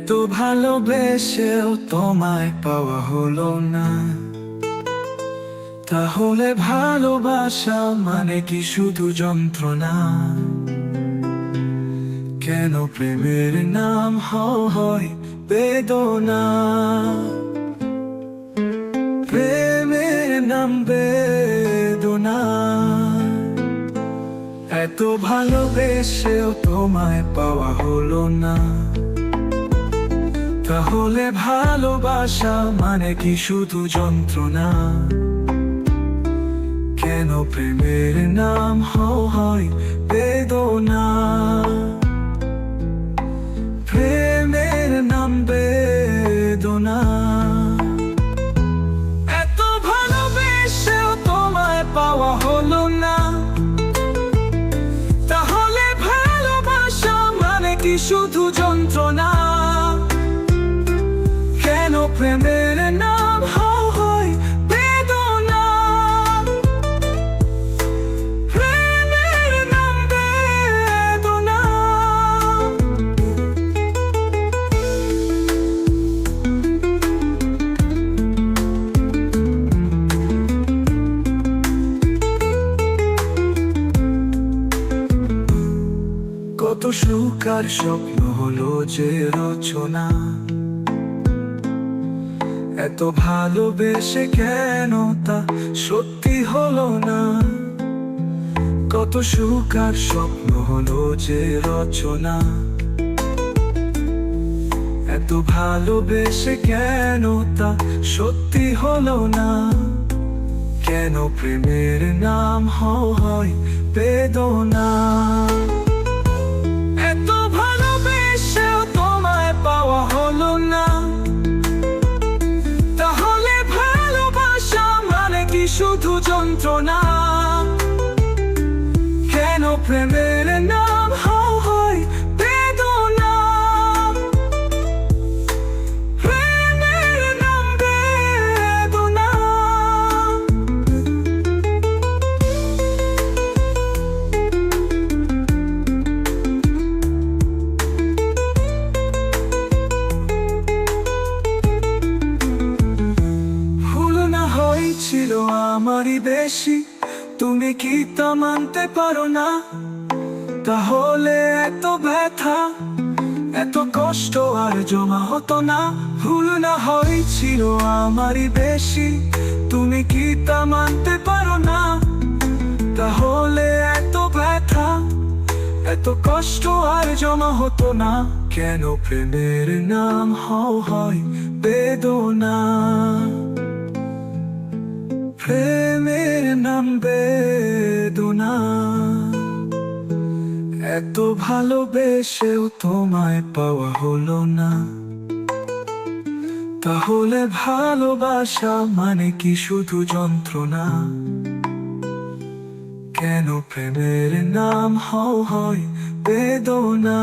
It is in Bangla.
এত ভালোবেসেও তোমায় পাওয়া হলো না, তাহলে ভালোবাসা মানে কি শুধু যন্ত্রণা? কেন প্রেমের নাম হয় বেদনা? প্রেমের নাম বেদনা। এত ভালোবেসেও তোমায় পাওয়া হলো না, তাহলে ভালোবাসা মানে কি শুধু যন্ত্রণা? কেন প্রেমের নাম হয় বেদনা? প্রেমের নাম বেদনা। এত ভালোবেসেও তোমায় পাওয়া হলো না, তাহলে ভালোবাসা মানে কি শুধু যন্ত্রণা? কেন প্রেমের নাম হয় বেদনা? প্রেমের নাম বেদনা। কত সুখ আর স্বপ্ন হলো যে রচনা, এত ভালোবেসে কেন তা সত্যি হলো না? কত সুখ আর স্বপ্ন হলো যে রচনা, এত ভালোবেসে কেন তা সত্যি হলো না? কেন প্রেমের নাম হয় বেদনা? এত ভালোবেসেও তোমায় পাওয়া হলো না, তাহলে ভালোবাসা মানে কি শুধু যন্ত্রণা? কেন প্রেমের নাম হয় বেদনা? প্রেমের নাম বেদনা। ভুল না হয়েছিল আমারই বেশি, তুমি কি তা মানতে পারো না? তাহলে এত ব্যথা, এত কষ্ট আর জমা হতো না। ভুল না হয়েছিল আমারই বেশি, তুমি কি তা মানতে পারো না? তাহলে এত ব্যথা, এত কষ্ট আর জমা হতো না। কেন প্রেমের নাম হয় বেদনা? প্রেমের নাম বেদনা। এত ভালোবেসেও তোমায় পাওয়া হলো না, তাহলে ভালোবাসা মানে কি শুধু যন্ত্রণা? কেন প্রেমের নাম হয় বেদনা?